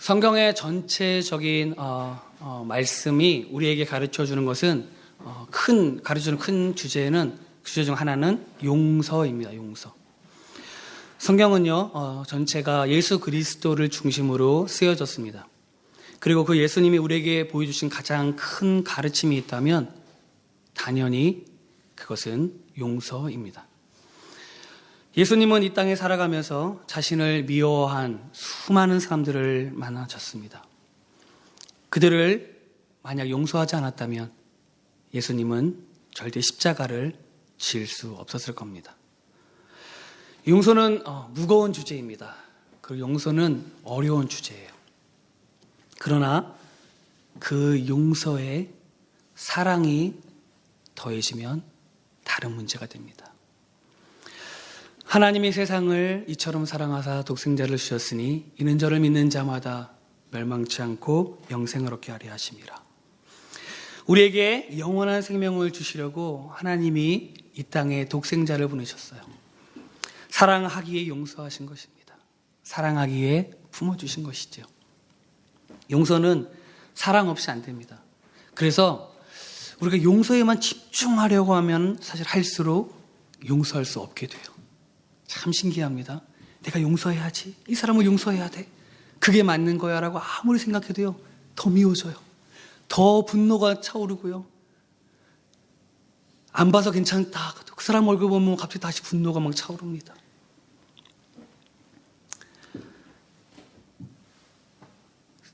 성경의 전체적인 말씀이 우리에게 가르쳐주는 것은 가르쳐주는 큰 주제는 그 주제 중 하나는 용서입니다. 용서. 성경은요 전체가 예수 그리스도를 중심으로 쓰여졌습니다. 그리고 그 예수님이 우리에게 보여주신 가장 큰 가르침이 있다면 당연히 그것은 용서입니다. 예수님은 이 땅에 살아가면서 자신을 미워한 수많은 사람들을 만나셨습니다. 그들을 만약 용서하지 않았다면 예수님은 절대 십자가를 지을 수 없었을 겁니다. 용서는 무거운 주제입니다. 그리고 용서는 어려운 주제예요. 그러나 그 용서에 사랑이 더해지면 다른 문제가 됩니다. 하나님이 세상을 이처럼 사랑하사 독생자를 주셨으니 이는 저를 믿는 자마다 멸망치 않고 영생을 얻게 하려 하심이라. 우리에게 영원한 생명을 주시려고 하나님이 이 땅에 독생자를 보내셨어요. 사랑하기에 용서하신 것입니다. 사랑하기에 품어주신 것이죠. 용서는 사랑 없이 안 됩니다. 그래서 우리가 용서에만 집중하려고 하면 사실 할수록 용서할 수 없게 돼요. 참 신기합니다. 내가 용서해야지. 이 사람을 용서해야 돼. 그게 맞는 거야 라고 아무리 생각해도요. 더 미워져요. 더 분노가 차오르고요. 안 봐서 괜찮다. 그 사람 얼굴 보면 갑자기 다시 분노가 막 차오릅니다.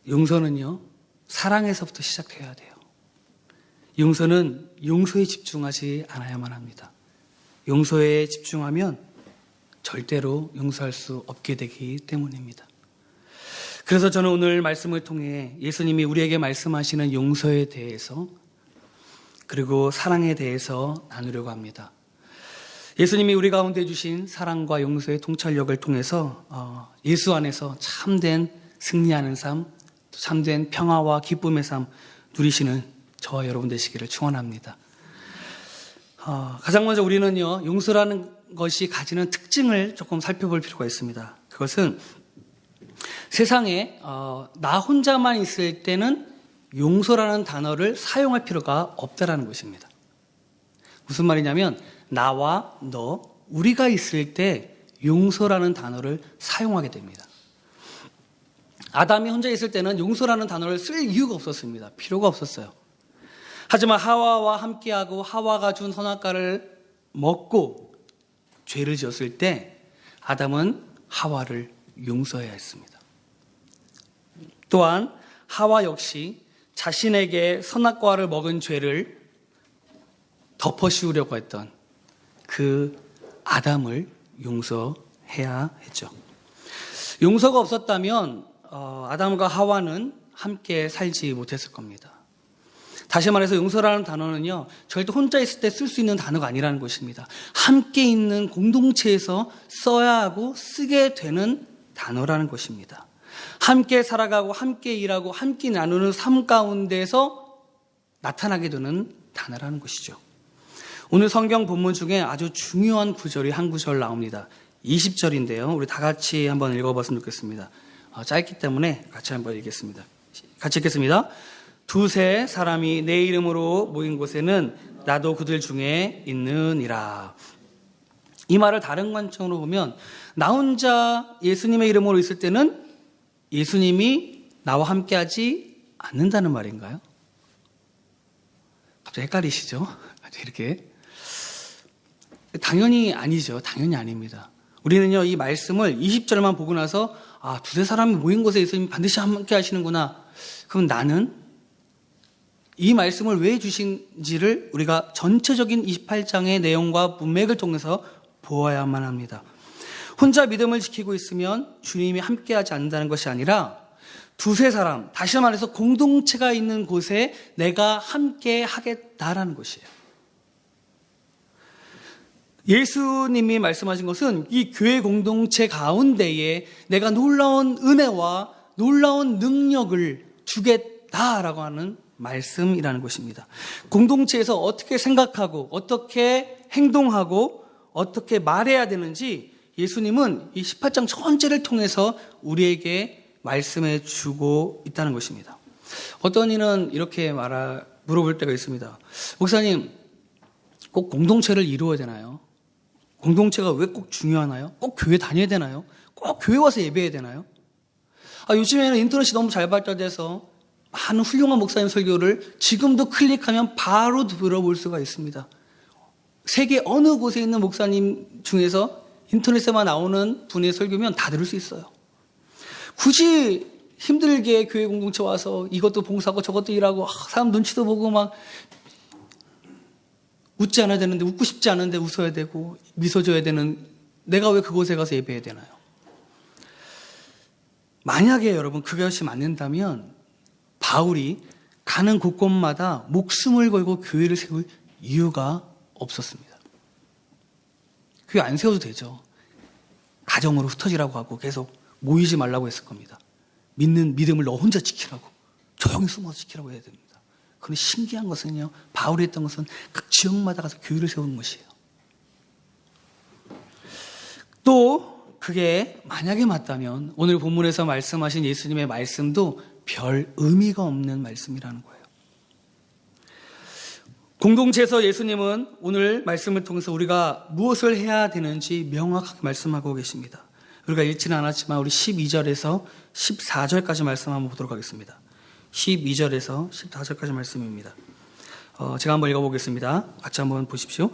용서는요. 사랑에서부터 시작해야 돼요. 용서는 용서에 집중하지 않아야만 합니다. 용서에 집중하면 절대로 용서할 수 없게 되기 때문입니다. 그래서 저는 오늘 말씀을 통해 예수님이 우리에게 말씀하시는 용서에 대해서 그리고 사랑에 대해서 나누려고 합니다. 예수님이 우리 가운데 주신 사랑과 용서의 통찰력을 통해서 예수 안에서 참된 승리하는 삶, 참된 평화와 기쁨의 삶 누리시는 저와 여러분 되시기를 축원합니다. 가장 먼저 우리는요 용서라는 것이 가지는 특징을 조금 살펴볼 필요가 있습니다. 그것은 세상에 나 혼자만 있을 때는 용서라는 단어를 사용할 필요가 없다라는 것입니다. 무슨 말이냐면 나와 너, 우리가 있을 때 용서라는 단어를 사용하게 됩니다. 아담이 혼자 있을 때는 용서라는 단어를 쓸 이유가 없었습니다. 필요가 없었어요. 하지만 하와와 함께하고 하와가 준 선악과를 먹고 죄를 지었을 때 아담은 하와를 용서해야 했습니다. 또한 하와 역시 자신에게 선악과를 먹은 죄를 덮어씌우려고 했던 그 아담을 용서해야 했죠. 용서가 없었다면 아담과 하와는 함께 살지 못했을 겁니다. 다시 말해서 용서라는 단어는요 절대 혼자 있을 때 쓸 수 있는 단어가 아니라는 것입니다. 함께 있는 공동체에서 써야 하고 쓰게 되는 단어라는 것입니다. 함께 살아가고 함께 일하고 함께 나누는 삶 가운데서 나타나게 되는 단어라는 것이죠. 오늘 성경 본문 중에 아주 중요한 구절이 한 구절 나옵니다. 20절인데요 우리 다 같이 한번 읽어봤으면 좋겠습니다. 짧기 때문에 같이 한번 읽겠습니다. 같이 읽겠습니다. 두세 사람이 내 이름으로 모인 곳에는 나도 그들 중에 있느니라. 이 말을 다른 관점으로 보면 나 혼자 예수님의 이름으로 있을 때는 예수님이 나와 함께하지 않는다는 말인가요? 갑자기 헷갈리시죠? 이렇게 당연히 아니죠. 당연히 아닙니다. 우리는요 이 말씀을 20절만 보고 나서 두세 사람이 모인 곳에 예수님이 반드시 함께 하시는구나. 그럼 나는 이 말씀을 왜 주신지를 우리가 전체적인 28장의 내용과 문맥을 통해서 보아야만 합니다. 혼자 믿음을 지키고 있으면 주님이 함께하지 않는다는 것이 아니라 두세 사람, 다시 말해서 공동체가 있는 곳에 내가 함께 하겠다라는 것이에요. 예수님이 말씀하신 것은 이 교회 공동체 가운데에 내가 놀라운 은혜와 놀라운 능력을 주겠다라고 하는 말씀이라는 것입니다. 공동체에서 어떻게 생각하고 어떻게 행동하고 어떻게 말해야 되는지 예수님은 이 18장 전체를 통해서 우리에게 말씀해 주고 있다는 것입니다. 어떤 이는 이렇게 물어볼 때가 있습니다. 목사님, 꼭 공동체를 이루어야 되나요? 공동체가 왜 꼭 중요하나요? 꼭 교회 다녀야 되나요? 꼭 교회 와서 예배해야 되나요? 요즘에는 인터넷이 너무 잘 발달돼서 많은 훌륭한 목사님 설교를 지금도 클릭하면 바로 들어볼 수가 있습니다. 세계 어느 곳에 있는 목사님 중에서 인터넷에만 나오는 분의 설교면 다 들을 수 있어요. 굳이 힘들게 교회 공동체 와서 이것도 봉사하고 저것도 일하고 사람 눈치도 보고 막 웃지 않아야 되는데 웃고 싶지 않은데 웃어야 되고 미소 줘야 되는 내가 왜 그곳에 가서 예배해야 되나요? 만약에 여러분 그것이 맞는다면 바울이 가는 곳곳마다 목숨을 걸고 교회를 세울 이유가 없었습니다. 교회 안 세워도 되죠. 가정으로 흩어지라고 하고 계속 모이지 말라고 했을 겁니다. 믿는 믿음을 너 혼자 지키라고, 조용히 숨어서 지키라고 해야 됩니다. 그런데 신기한 것은요, 바울이 했던 것은 각 지역마다 가서 교회를 세우는 것이에요. 또 그게 만약에 맞다면 오늘 본문에서 말씀하신 예수님의 말씀도 별 의미가 없는 말씀이라는 거예요. 공동체에서 예수님은 오늘 말씀을 통해서 우리가 무엇을 해야 되는지 명확하게 말씀하고 계십니다. 우리가 읽지는 않았지만 우리 12절에서 14절까지 말씀 한번 보도록 하겠습니다. 12절에서 14절까지 말씀입니다. 제가 한번 읽어보겠습니다. 같이 한번 보십시오.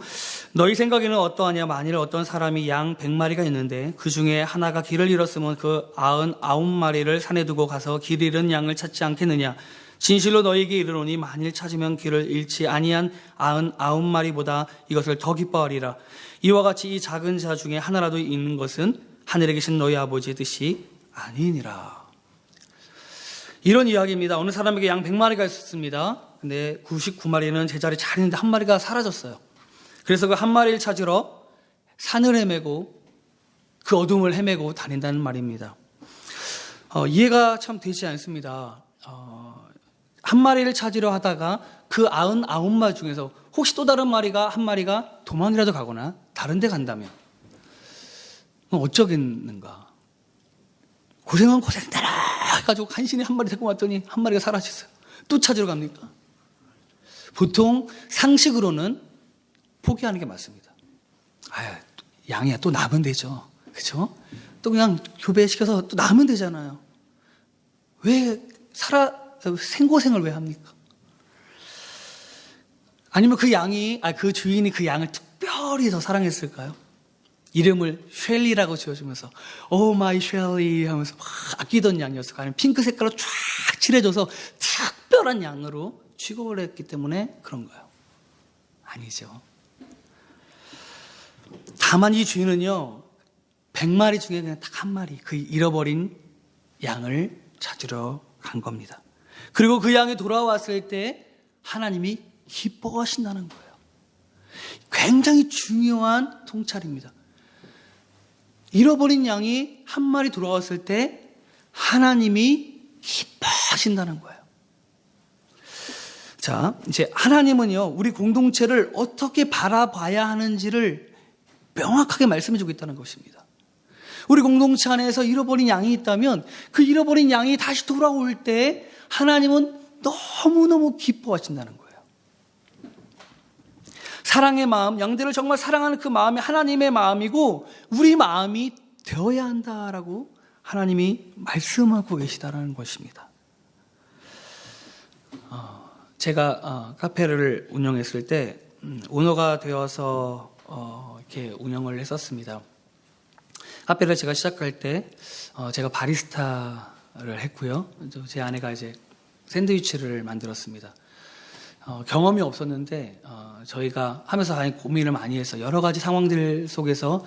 너희 생각에는 어떠하냐? 만일 어떤 사람이 양 100마리가 있는데 그 중에 하나가 길을 잃었으면 그 99마리를 산에 두고 가서 길 잃은 양을 찾지 않겠느냐? 진실로 너희에게 이르노니 만일 찾으면 길을 잃지 아니한 99마리보다 이것을 더 기뻐하리라. 이와 같이 이 작은 자 중에 하나라도 있는 것은 하늘에 계신 너희 아버지의 뜻이 아니니라. 이런 이야기입니다. 어느 사람에게 양 100마리가 있었습니다. 근데 99마리는 제자리에 잘 있는데 한 마리가 사라졌어요. 그래서 그 한 마리를 찾으러 산을 헤매고 그 어둠을 헤매고 다닌다는 말입니다. 이해가 참 되지 않습니다. 한 마리를 찾으려 하다가 그 99마리 중에서 혹시 또 다른 한 마리가 도망이라도 가거나 다른 데 간다면 어쩌겠는가. 고생은 고생대로 해가지고 간신히 한 마리 데리고 왔더니 한 마리가 사라졌어요. 또 찾으러 갑니까? 보통 상식으로는 포기하는 게 맞습니다. 양이야 또 나면 되죠. 그렇죠? 또 그냥 교배시켜서 또 나면 되잖아요. 왜 생고생을 왜 합니까? 아니면 그 주인이 그 양을 특별히 더 사랑했을까요? 이름을 쉘리라고 지어주면서 오 마이 쉘리 하면서 막 아끼던 양이었을까요? 아니면 핑크 색깔로 쫙 칠해줘서 특별한 양으로 취급을 했기 때문에 그런가요? 아니죠. 다만 이 주인은요 100마리 중에 그냥 딱 한 마리 그 잃어버린 양을 찾으러 간 겁니다. 그리고 그 양이 돌아왔을 때 하나님이 기뻐하신다는 거예요. 굉장히 중요한 통찰입니다. 잃어버린 양이 한 마리 돌아왔을 때 하나님이 기뻐하신다는 거예요. 자, 이제 하나님은요, 우리 공동체를 어떻게 바라봐야 하는지를 명확하게 말씀해 주고 있다는 것입니다. 우리 공동체 안에서 잃어버린 양이 있다면 그 잃어버린 양이 다시 돌아올 때 하나님은 너무너무 기뻐하신다는 거예요. 사랑의 마음, 양들을 정말 사랑하는 그 마음이 하나님의 마음이고 우리 마음이 되어야 한다라고 하나님이 말씀하고 계시다라는 것입니다. 제가 카페를 운영했을 때 오너가 되어서 이렇게 운영을 했었습니다. 카페를 제가 시작할 때 제가 바리스타를 했고요. 제 아내가 이제 샌드위치를 만들었습니다. 경험이 없었는데 저희가 하면서 고민을 많이 해서 여러 가지 상황들 속에서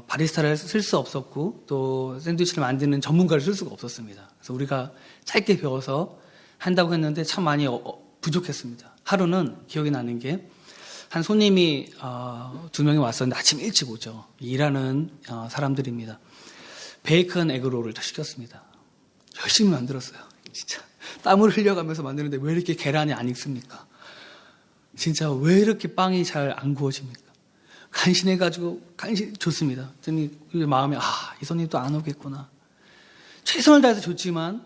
바리스타를 쓸 수 없었고 또 샌드위치를 만드는 전문가를 쓸 수가 없었습니다. 그래서 우리가 짧게 배워서 한다고 했는데 참 많이 부족했습니다. 하루는 기억이 나는 게 한 손님이 2명이 왔었는데 아침 일찍 오죠. 일하는 사람들입니다. 베이컨 에그롤을 시켰습니다. 열심히 만들었어요. 진짜 땀을 흘려가면서 만드는데 왜 이렇게 계란이 안 익습니까? 진짜 왜 이렇게 빵이 잘 안 구워집니까? 간신해가지고 좋습니다. 그랬더니 마음에 이 손님 또 안 오겠구나. 최선을 다해서 줬지만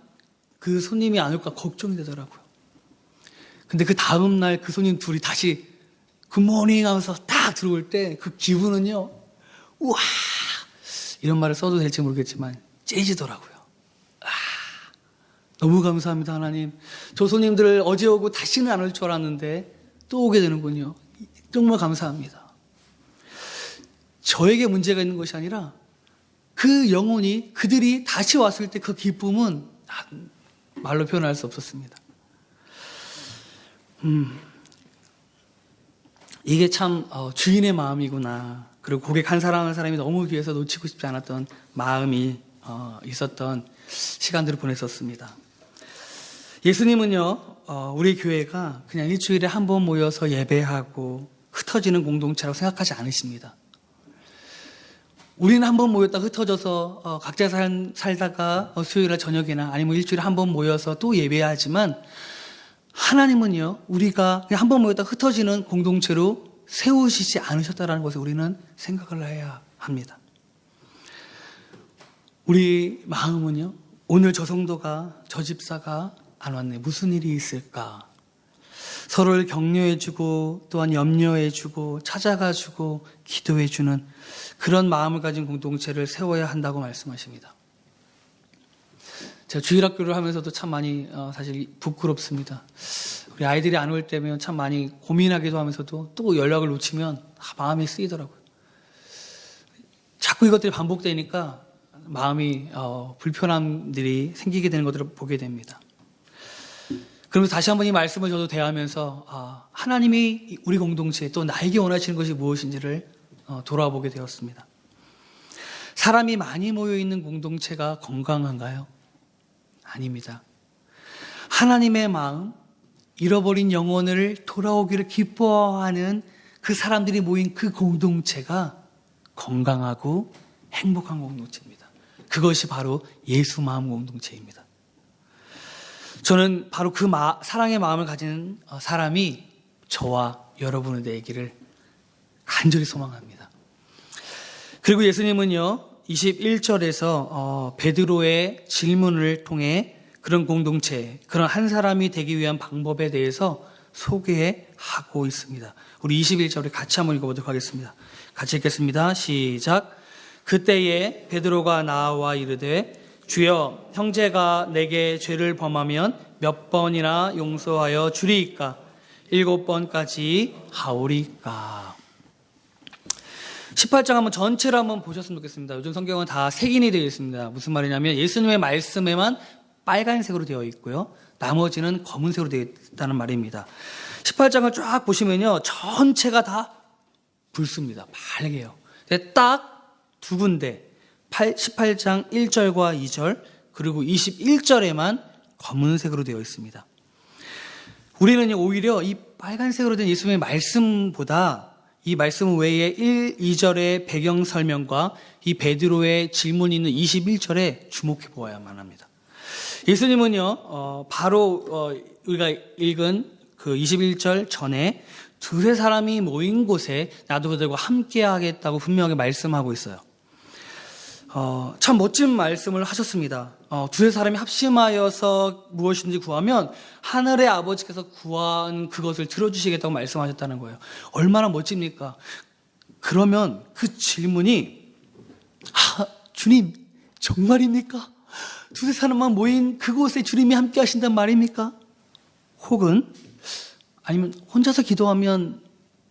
그 손님이 안 올까 걱정이 되더라고요. 근데 그 다음 날 그 손님 둘이 다시 굿모닝 하면서 딱 들어올 때 그 기분은요, 우와! 이런 말을 써도 될지 모르겠지만 째지더라고요. 너무 감사합니다, 하나님. 저 손님들 어제 오고 다시는 안 올 줄 알았는데 또 오게 되는군요. 정말 감사합니다. 저에게 문제가 있는 것이 아니라 그 영혼이, 그들이 다시 왔을 때 그 기쁨은 말로 표현할 수 없었습니다. 이게 참 주인의 마음이구나. 그리고 고객 한 사람 한 사람이 너무 귀해서 놓치고 싶지 않았던 마음이 있었던 시간들을 보냈었습니다. 예수님은요, 우리 교회가 그냥 일주일에 한 번 모여서 예배하고 흩어지는 공동체라고 생각하지 않으십니다. 우리는 한 번 모였다 흩어져서 각자 살다가 수요일날 저녁이나 아니면 일주일에 한 번 모여서 또 예배하지만, 하나님은요, 우리가 그냥 한 번 모였다 흩어지는 공동체로 세우시지 않으셨다는 것을 우리는 생각을 해야 합니다. 우리 마음은요, 오늘 저 성도가, 저 집사가 안 왔네, 무슨 일이 있을까? 서로를 격려해주고 또한 염려해주고 찾아가주고 기도해주는 그런 마음을 가진 공동체를 세워야 한다고 말씀하십니다. 제가 주일학교를 하면서도 참 많이 사실 부끄럽습니다. 우리 아이들이 안 올 때면 참 많이 고민하기도 하면서도 또 연락을 놓치면 마음이 쓰이더라고요. 자꾸 이것들이 반복되니까 마음이 불편함들이 생기게 되는 것들을 보게 됩니다. 그러면서 다시 한번 이 말씀을 저도 대하면서 하나님이 우리 공동체에 또 나에게 원하시는 것이 무엇인지를 돌아보게 되었습니다. 사람이 많이 모여있는 공동체가 건강한가요? 아닙니다. 하나님의 마음, 잃어버린 영혼을 돌아오기를 기뻐하는 그 사람들이 모인 그 공동체가 건강하고 행복한 공동체입니다. 그것이 바로 예수 마음 공동체입니다. 저는 바로 그 사랑의 마음을 가진 사람이 저와 여러분이 되기를 간절히 소망합니다. 그리고 예수님은요, 21절에서 베드로의 질문을 통해 그런 공동체, 그런 한 사람이 되기 위한 방법에 대해서 소개하고 있습니다. 우리 21절을 같이 한번 읽어보도록 하겠습니다. 같이 읽겠습니다. 시작. 그때에 베드로가 나와 이르되 주여, 형제가 내게 죄를 범하면 몇 번이나 용서하여 주리이까? 7번까지 하오리까? 18장 한번 전체를 한번 보셨으면 좋겠습니다. 요즘 성경은 다 색인이 되어 있습니다. 무슨 말이냐면 예수님의 말씀에만 빨간색으로 되어 있고요, 나머지는 검은색으로 되어 있다는 말입니다. 18장을 쫙 보시면요, 전체가 다 붉습니다. 빨개요. 딱 두 군데, 18장 1절과 2절, 그리고 21절에만 검은색으로 되어 있습니다. 우리는 오히려 이 빨간색으로 된 예수님의 말씀보다 이 말씀 외에 1, 2절의 배경 설명과 이 베드로의 질문이 있는 21절에 주목해 보아야만 합니다. 예수님은요, 바로 우리가 읽은 그 21절 전에 두세 사람이 모인 곳에 나도 그들과 함께 하겠다고 분명하게 말씀하고 있어요. 참 멋진 말씀을 하셨습니다. 두세 사람이 합심하여서 무엇이든지 구하면 하늘의 아버지께서 구한 그것을 들어주시겠다고 말씀하셨다는 거예요. 얼마나 멋집니까? 그러면 그 질문이 주님 정말입니까? 두세 사람만 모인 그곳에 주님이 함께 하신단 말입니까? 혹은 아니면 혼자서 기도하면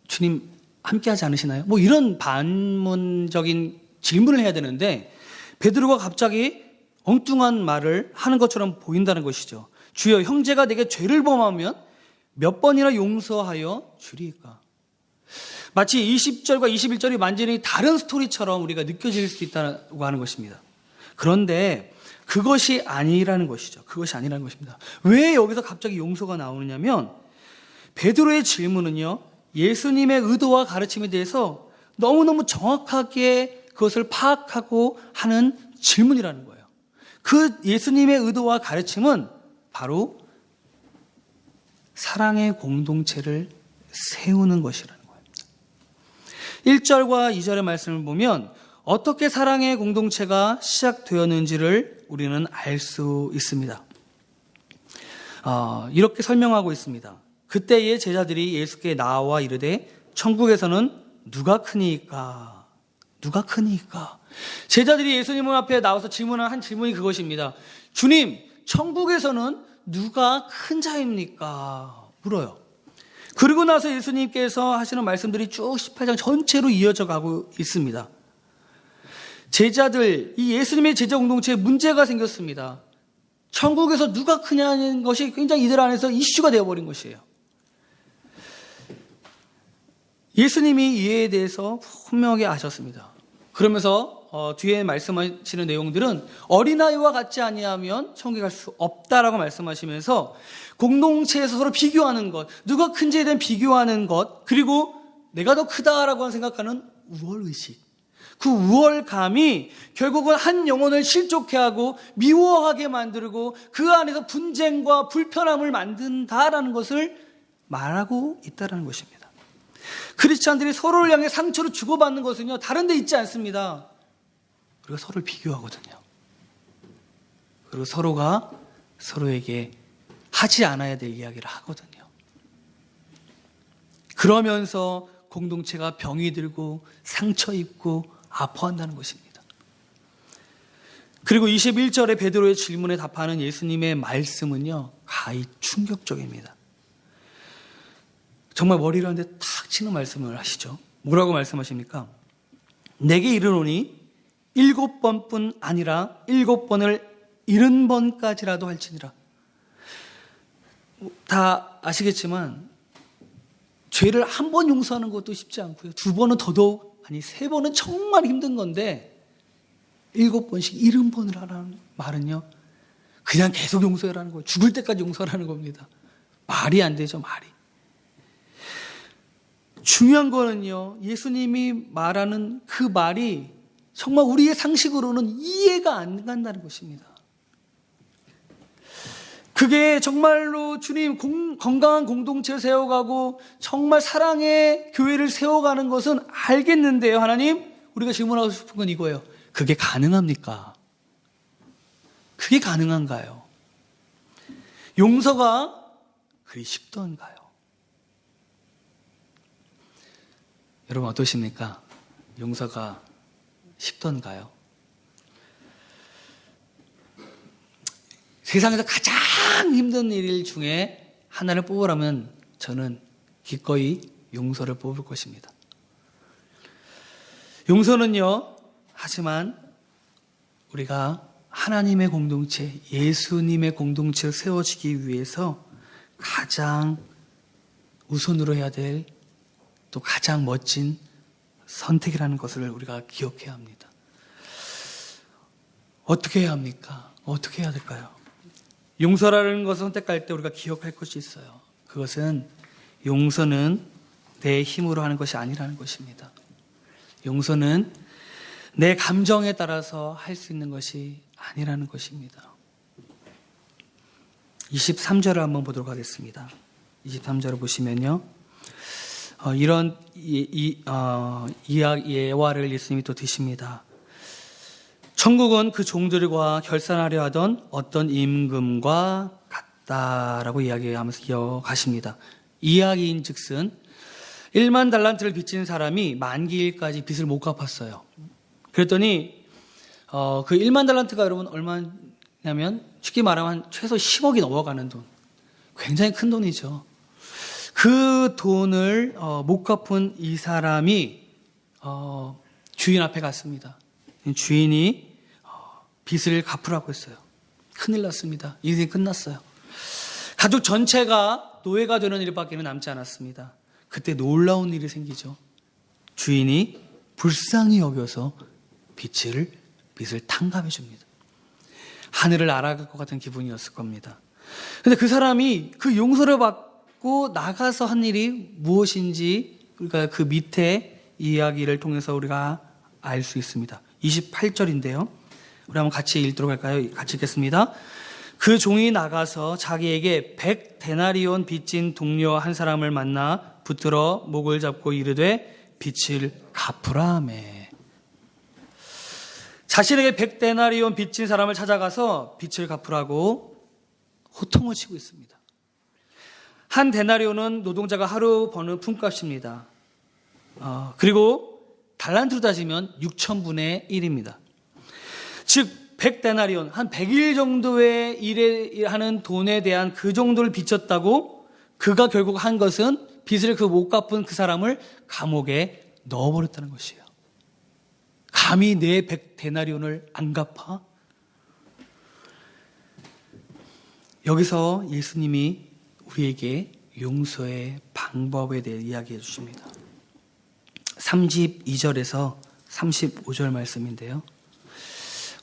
주님 함께 하지 않으시나요? 뭐 이런 반문적인 질문을 해야 되는데 베드로가 갑자기 엉뚱한 말을 하는 것처럼 보인다는 것이죠. 주여, 형제가 내게 죄를 범하면 몇 번이나 용서하여 주리이까? 마치 20절과 21절이 완전히 다른 스토리처럼 우리가 느껴질 수 있다고 하는 것입니다. 그런데 그것이 아니라는 것이죠. 그것이 아니라는 것입니다. 왜 여기서 갑자기 용서가 나오느냐면 베드로의 질문은요, 예수님의 의도와 가르침에 대해서 너무너무 정확하게 그것을 파악하고 하는 질문이라는 거예요. 그 예수님의 의도와 가르침은 바로 사랑의 공동체를 세우는 것이라는 거예요. 1절과 2절의 말씀을 보면 어떻게 사랑의 공동체가 시작되었는지를 우리는 알 수 있습니다. 이렇게 설명하고 있습니다. 그때의 제자들이 예수께 나와 이르되 천국에서는 누가 크니까? 누가 크니까? 제자들이 예수님 앞에 나와서 질문한 한 질문이 그것입니다. 주님, 천국에서는 누가 큰 자입니까? 물어요. 그리고 나서 예수님께서 하시는 말씀들이 쭉 18장 전체로 이어져 가고 있습니다. 제자들, 이 예수님의 제자 공동체에 문제가 생겼습니다. 천국에서 누가 크냐는 것이 굉장히 이들 안에서 이슈가 되어버린 것이에요. 예수님이 이에 대해서 분명하게 아셨습니다. 그러면서 뒤에 말씀하시는 내용들은 어린아이와 같지 아니하면 천국에 갈 수 없다라고 말씀하시면서 공동체에서 서로 비교하는 것, 누가 큰지에 대한 비교하는 것, 그리고 내가 더 크다라고 생각하는 우월의식, 그 우월감이 결국은 한 영혼을 실족해 하고 미워하게 만들고 그 안에서 분쟁과 불편함을 만든다라는 것을 말하고 있다는 것입니다. 크리스찬들이 서로를 향해 상처를 주고받는 것은요, 다른 데 있지 않습니다. 우리가 서로를 비교하거든요. 그리고 서로가 서로에게 하지 않아야 될 이야기를 하거든요. 그러면서 공동체가 병이 들고 상처 입고 아파한다는 것입니다. 그리고 21절에 베드로의 질문에 답하는 예수님의 말씀은요, 가히 충격적입니다. 정말 머리를 하는데 탁 치는 말씀을 하시죠. 뭐라고 말씀하십니까? 내게 이르노니 7번뿐 아니라 7번을 70번까지라도 할지니라. 다 아시겠지만 죄를 한 번 용서하는 것도 쉽지 않고요. 2번은 더더욱, 아니 3번은 정말 힘든 건데 7번씩 70번을 하라는 말은요, 그냥 계속 용서하라는 거예요. 죽을 때까지 용서하라는 겁니다. 말이 안 되죠, 말이. 중요한 거는요, 예수님이 말하는 그 말이 정말 우리의 상식으로는 이해가 안 간다는 것입니다. 그게 정말로 주님 건강한 공동체를 세워가고 정말 사랑의 교회를 세워가는 것은 알겠는데요, 하나님, 우리가 질문하고 싶은 건 이거예요. 그게 가능합니까? 그게 가능한가요? 용서가 그리 쉽던가요? 여러분 어떠십니까? 용서가 쉽던가요? 세상에서 가장 힘든 일 중에 하나를 뽑으라면 저는 기꺼이 용서를 뽑을 것입니다. 용서는요, 하지만 우리가 하나님의 공동체, 예수님의 공동체를 세워지기 위해서 가장 우선으로 해야 될, 또 가장 멋진 선택이라는 것을 우리가 기억해야 합니다. 어떻게 해야 합니까? 어떻게 해야 될까요? 용서라는 것을 선택할 때 우리가 기억할 것이 있어요. 그것은 용서는 내 힘으로 하는 것이 아니라는 것입니다. 용서는 내 감정에 따라서 할 수 있는 것이 아니라는 것입니다. 23절을 한번 보도록 하겠습니다. 23절을 보시면요, 이런 예화를 예수님이 또 드십니다. 천국은 그 종들과 결산하려 하던 어떤 임금과 같다라고 이야기하면서 이어가십니다. 이야기인 즉슨 1만 달란트를 빚진 사람이 만기일까지 빚을 못 갚았어요. 그랬더니 그 1만 달란트가 여러분 얼마냐면 쉽게 말하면 최소 10억이 넘어가는 돈, 굉장히 큰 돈이죠. 그 돈을 못 갚은 이 사람이 주인 앞에 갔습니다. 주인이 빚을 갚으라고 했어요. 큰일 났습니다. 인생이 끝났어요. 가족 전체가 노예가 되는 일밖에 남지 않았습니다. 그때 놀라운 일이 생기죠. 주인이 불쌍히 여겨서 빚을 탕감해 줍니다. 하늘을 날아갈 것 같은 기분이었을 겁니다. 그런데 그 사람이 그 용서를 받고 나가서 한 일이 무엇인지 우리가 그 밑에 이야기를 통해서 우리가 알 수 있습니다. 28절인데요. 우리 한번 같이 읽도록 할까요? 같이 읽겠습니다. 그 종이 나가서 자기에게 100데나리온 빚진 동료 한 사람을 만나 붙들어 목을 잡고 이르되 빚을 갚으라 하매. 자신에게 100데나리온 빚진 사람을 찾아가서 빚을 갚으라고 호통을 치고 있습니다. 한 데나리온은 노동자가 하루 버는 품값입니다. 그리고 달란트로 따지면 6천분의 1입니다. 즉 100데나리온, 한 100일 정도의 일에 하는 돈에 대한 그 정도를 빚졌다고 그가 결국 한 것은 빚을 못 갚은 그 사람을 감옥에 넣어버렸다는 것이에요. 감히 내 100데나리온을 안 갚아? 여기서 예수님이 우리에게 용서의 방법에 대해 이야기해 주십니다. 32절에서 35절 말씀인데요.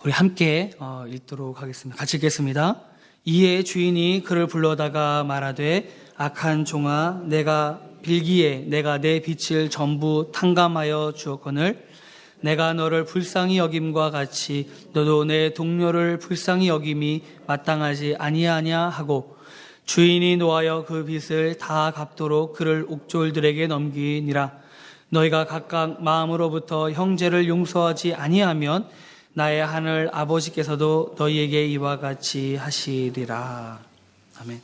우리 함께 읽도록 하겠습니다. 같이 읽겠습니다. 이에 주인이 그를 불러다가 말하되 악한 종아, 내가 빌기에 내가 내 빚을 전부 탕감하여 주었거늘 내가 너를 불쌍히 여김과 같이 너도 내 동료를 불쌍히 여김이 마땅하지 아니하냐 하고 주인이 노하여 그 빚을 다 갚도록 그를 옥졸들에게 넘기니라. 너희가 각각 마음으로부터 형제를 용서하지 아니하면 나의 하늘 아버지께서도 너희에게 이와 같이 하시리라. 아멘.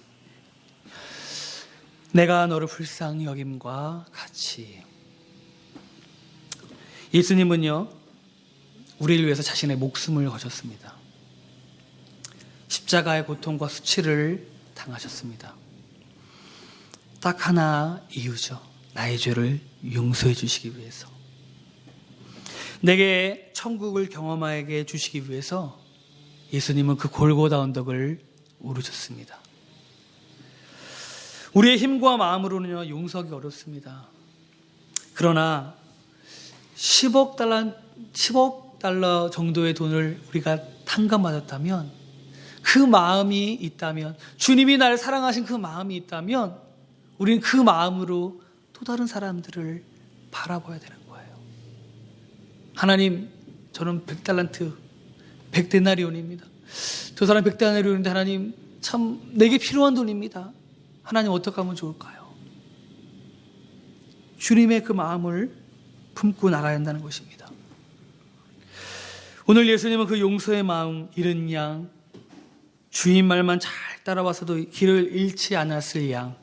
내가 너를 불쌍히 여김과 같이. 예수님은요, 우리를 위해서 자신의 목숨을 거셨습니다. 십자가의 고통과 수치를 당하셨습니다. 딱 하나 이유죠. 나의 죄를 용서해 주시기 위해서. 내게 천국을 경험하게 주시기 위해서 예수님은 그 골고다 언덕을 오르셨습니다. 우리의 힘과 마음으로는요, 용서하기 어렵습니다. 그러나 10억 달러 정도의 돈을 우리가 탕감받았다면, 그 마음이 있다면, 주님이 나를 사랑하신 그 마음이 있다면 우리는 그 마음으로 또 다른 사람들을 바라봐야 되는 거예요. 하나님, 저는 100달란트, 100데나리온입니다. 저 사람 100데나리온인데 하나님, 참 내게 필요한 돈입니다. 하나님, 어떻게 하면 좋을까요? 주님의 그 마음을 품고 나가야 한다는 것입니다. 오늘 예수님은 그 용서의 마음, 잃은 양, 주인 말만 잘 따라와서도 길을 잃지 않았을 양,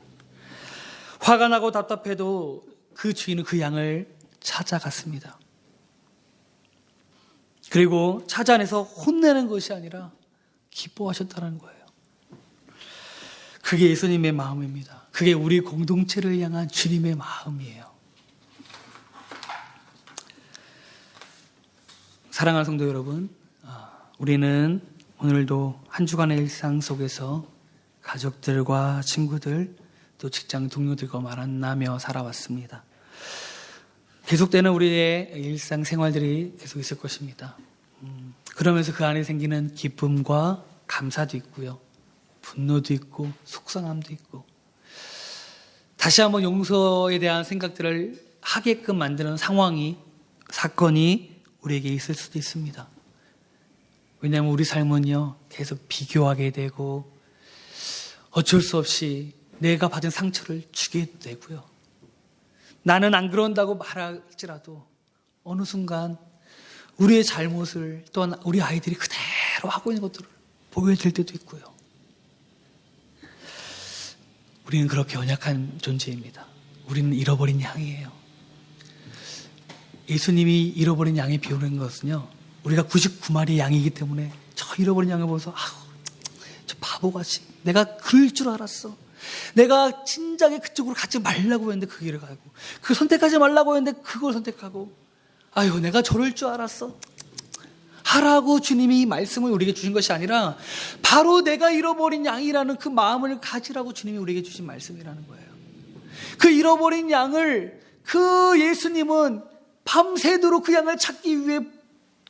화가 나고 답답해도 그 주인은 그 양을 찾아갔습니다. 그리고 찾아내서 혼내는 것이 아니라 기뻐하셨다는 거예요. 그게 예수님의 마음입니다. 그게 우리 공동체를 향한 주님의 마음이에요. 사랑하는 성도 여러분, 우리는 오늘도 한 주간의 일상 속에서 가족들과 친구들, 또 직장 동료들과 만나며 살아왔습니다. 계속되는 우리의 일상 생활들이 계속 있을 것입니다. 그러면서 그 안에 생기는 기쁨과 감사도 있고요, 분노도 있고 속상함도 있고, 다시 한번 용서에 대한 생각들을 하게끔 만드는 상황이, 사건이 우리에게 있을 수도 있습니다. 왜냐하면 우리 삶은요, 계속 비교하게 되고 어쩔 수 없이 내가 받은 상처를 주게 되고요, 나는 안 그런다고 말할지라도 어느 순간 우리의 잘못을, 또한 우리 아이들이 그대로 하고 있는 것들을 보게 될 때도 있고요. 우리는 그렇게 연약한 존재입니다. 우리는 잃어버린 양이에요. 예수님이 잃어버린 양에 비유는 것은요, 우리가 99마리 양이기 때문에 저 잃어버린 양을 보면서 저 바보같이 내가 그럴 줄 알았어, 내가 진작에 그쪽으로 가지 말라고 했는데 그 길을 가고, 그 선택하지 말라고 했는데 그걸 선택하고, 아유 내가 저럴 줄 알았어 하라고 주님이 이 말씀을 우리에게 주신 것이 아니라 바로 내가 잃어버린 양이라는 그 마음을 가지라고 주님이 우리에게 주신 말씀이라는 거예요. 그 잃어버린 양을 그 예수님은 밤새도록 그 양을 찾기 위해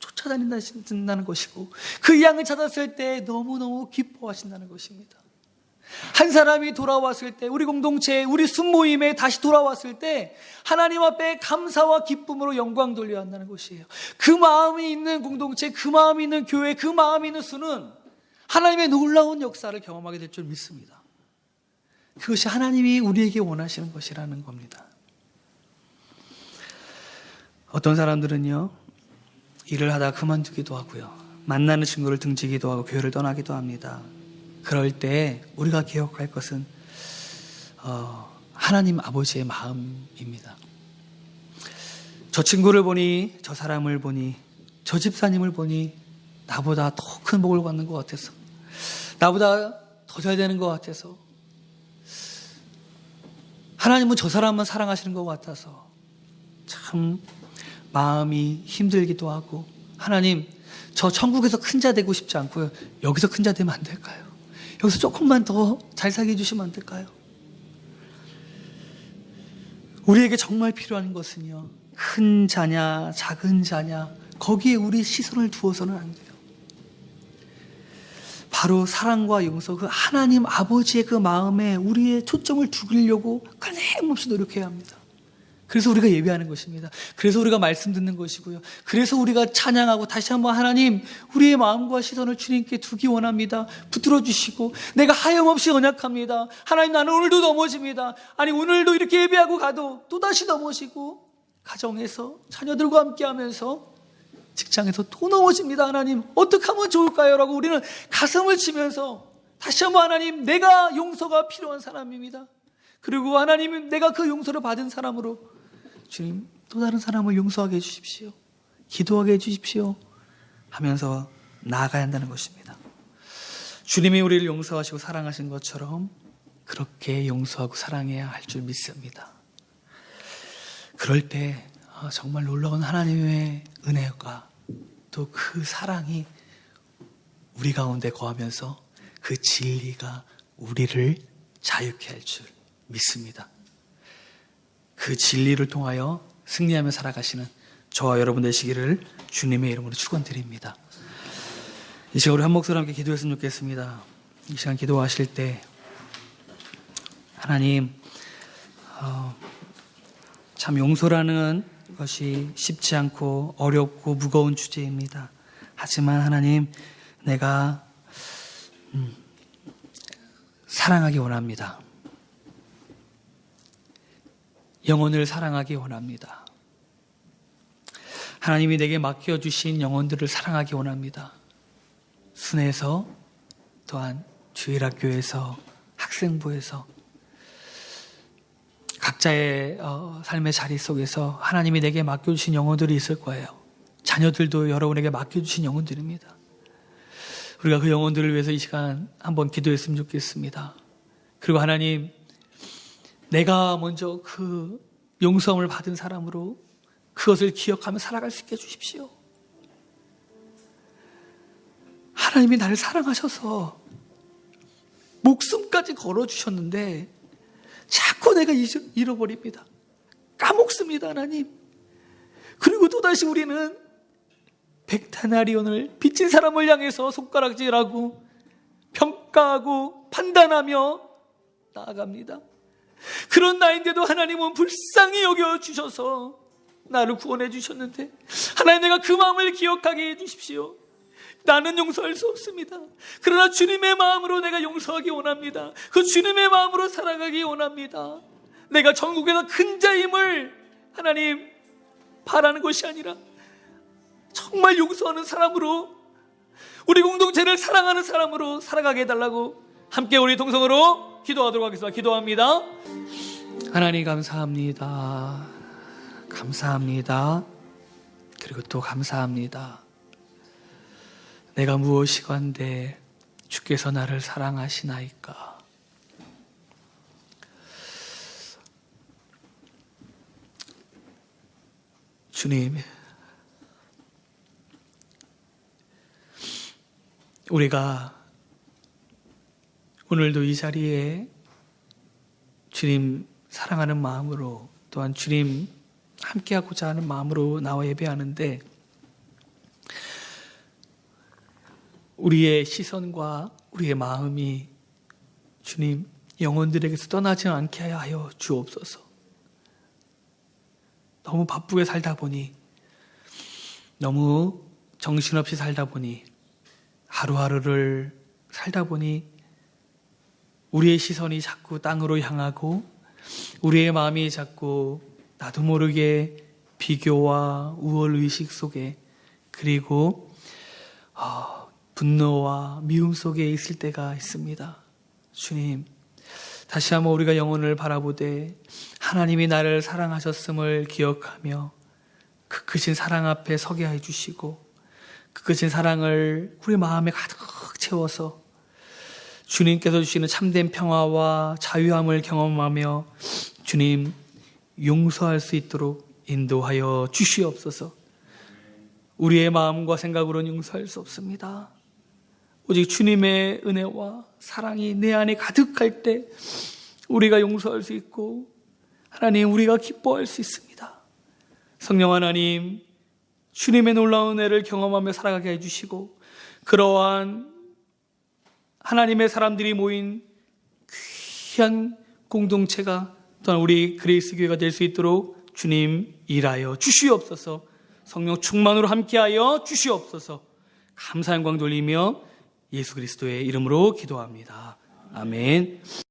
쫓아다닌다는 것이고, 그 양을 찾았을 때 너무너무 기뻐하신다는 것입니다. 한 사람이 돌아왔을 때, 우리 공동체에, 우리 순모임에 다시 돌아왔을 때 하나님 앞에 감사와 기쁨으로 영광 돌려야 한다는 것이에요. 그 마음이 있는 공동체, 그 마음이 있는 교회, 그 마음이 있는 수는 하나님의 놀라운 역사를 경험하게 될 줄 믿습니다. 그것이 하나님이 우리에게 원하시는 것이라는 겁니다. 어떤 사람들은요, 일을 하다 그만두기도 하고요. 만나는 친구를 등지기도 하고 교회를 떠나기도 합니다. 그럴 때 우리가 기억할 것은 하나님 아버지의 마음입니다. 저 친구를 보니, 저 사람을 보니, 저 집사님을 보니 나보다 더 큰 복을 받는 것 같아서, 나보다 더 잘 되는 것 같아서, 하나님은 저 사람만 사랑하시는 것 같아서 참 마음이 힘들기도 하고, 하나님 저 천국에서 큰 자 되고 싶지 않고요, 여기서 큰 자 되면 안 될까요? 여기서 조금만 더 잘 살게 해주시면 안 될까요? 우리에게 정말 필요한 것은요, 큰 자냐 작은 자냐 거기에 우리 시선을 두어서는 안 돼요. 바로 사랑과 용서, 그 하나님 아버지의 그 마음에 우리의 초점을 두려고 끊임없이 노력해야 합니다. 그래서 우리가 예배하는 것입니다. 그래서 우리가 말씀 듣는 것이고요. 그래서 우리가 찬양하고 다시 한번 하나님, 우리의 마음과 시선을 주님께 두기 원합니다. 붙들어 주시고, 내가 하염없이 언약합니다. 하나님, 나는 오늘도 넘어집니다. 아니, 오늘도 이렇게 예배하고 가도 또다시 넘어지고, 가정에서 자녀들과 함께 하면서 직장에서 또 넘어집니다. 하나님, 어떻게 하면 좋을까요? 라고 우리는 가슴을 치면서 다시 한번 하나님, 내가 용서가 필요한 사람입니다. 그리고 하나님은 내가 그 용서를 받은 사람으로 주님, 또 다른 사람을 용서하게 해주십시오. 기도하게 해주십시오. 하면서 나아가야 한다는 것입니다. 주님이 우리를 용서하시고 사랑하신 것처럼 그렇게 용서하고 사랑해야 할 줄 믿습니다. 그럴 때 정말 놀라운 하나님의 은혜가, 또 그 사랑이 우리 가운데 거하면서 그 진리가 우리를 자유케 할 줄 믿습니다. 그 진리를 통하여 승리하며 살아가시는 저와 여러분 되시기를 주님의 이름으로 축원드립니다. 이 시간 우리 한 목소리 함께 기도했으면 좋겠습니다. 이 시간 기도하실 때 하나님, 참 용서라는 것이 쉽지 않고 어렵고 무거운 주제입니다. 하지만 하나님, 내가 사랑하기 원합니다. 영혼을 사랑하기 원합니다. 하나님이 내게 맡겨주신 영혼들을 사랑하기 원합니다. 순회에서, 또한 주일학교에서, 학생부에서, 각자의 삶의 자리 속에서 하나님이 내게 맡겨주신 영혼들이 있을 거예요. 자녀들도 여러분에게 맡겨주신 영혼들입니다. 우리가 그 영혼들을 위해서 이 시간 한번 기도했으면 좋겠습니다. 그리고 하나님, 내가 먼저 그 용서함을 받은 사람으로 그것을 기억하며 살아갈 수 있게 해주십시오. 하나님이 나를 사랑하셔서 목숨까지 걸어주셨는데 자꾸 내가 잃어버립니다. 까먹습니다, 하나님. 그리고 또다시 우리는 백타나리온을 빚진 사람을 향해서 손가락질하고 평가하고 판단하며 나아갑니다. 그런 나인데도 하나님은 불쌍히 여겨주셔서 나를 구원해 주셨는데, 하나님, 내가 그 마음을 기억하게 해주십시오. 나는 용서할 수 없습니다. 그러나 주님의 마음으로 내가 용서하기 원합니다. 그 주님의 마음으로 살아가기 원합니다. 내가 전국에서 큰 자임을 하나님 바라는 것이 아니라 정말 용서하는 사람으로, 우리 공동체를 사랑하는 사람으로 살아가게 해달라고 함께 우리 동성으로 기도하도록 하겠습니다. 기도합니다. 하나님, 감사합니다. 감사합니다. 그리고 또 감사합니다. 내가 무엇이건대 주께서 나를 사랑하시나이까. 주님, 우리가 오늘도 이 자리에 주님 사랑하는 마음으로, 또한 주님 함께하고자 하는 마음으로 나와 예배하는데, 우리의 시선과 우리의 마음이 주님 영혼들에게서 떠나지 않게 하여 주옵소서. 너무 바쁘게 살다 보니, 너무 정신없이 살다 보니, 하루하루를 살다 보니 우리의 시선이 자꾸 땅으로 향하고 우리의 마음이 자꾸 나도 모르게 비교와 우월의식 속에 그리고 분노와 미움 속에 있을 때가 있습니다. 주님, 다시 한번 우리가 영혼을 바라보되 하나님이 나를 사랑하셨음을 기억하며 그 크신 사랑 앞에 서게 해주시고 그 크신 사랑을 우리 마음에 가득 채워서 주님께서 주시는 참된 평화와 자유함을 경험하며 주님 용서할 수 있도록 인도하여 주시옵소서. 우리의 마음과 생각으로는 용서할 수 없습니다. 오직 주님의 은혜와 사랑이 내 안에 가득할 때 우리가 용서할 수 있고 하나님 우리가 기뻐할 수 있습니다. 성령 하나님, 주님의 놀라운 은혜를 경험하며 살아가게 해주시고 그러한 하나님의 사람들이 모인 귀한 공동체가 또한 우리 그레이스 교회가 될 수 있도록 주님 일하여 주시옵소서. 성령 충만으로 함께하여 주시옵소서. 감사 영광 돌리며 예수 그리스도의 이름으로 기도합니다. 아멘.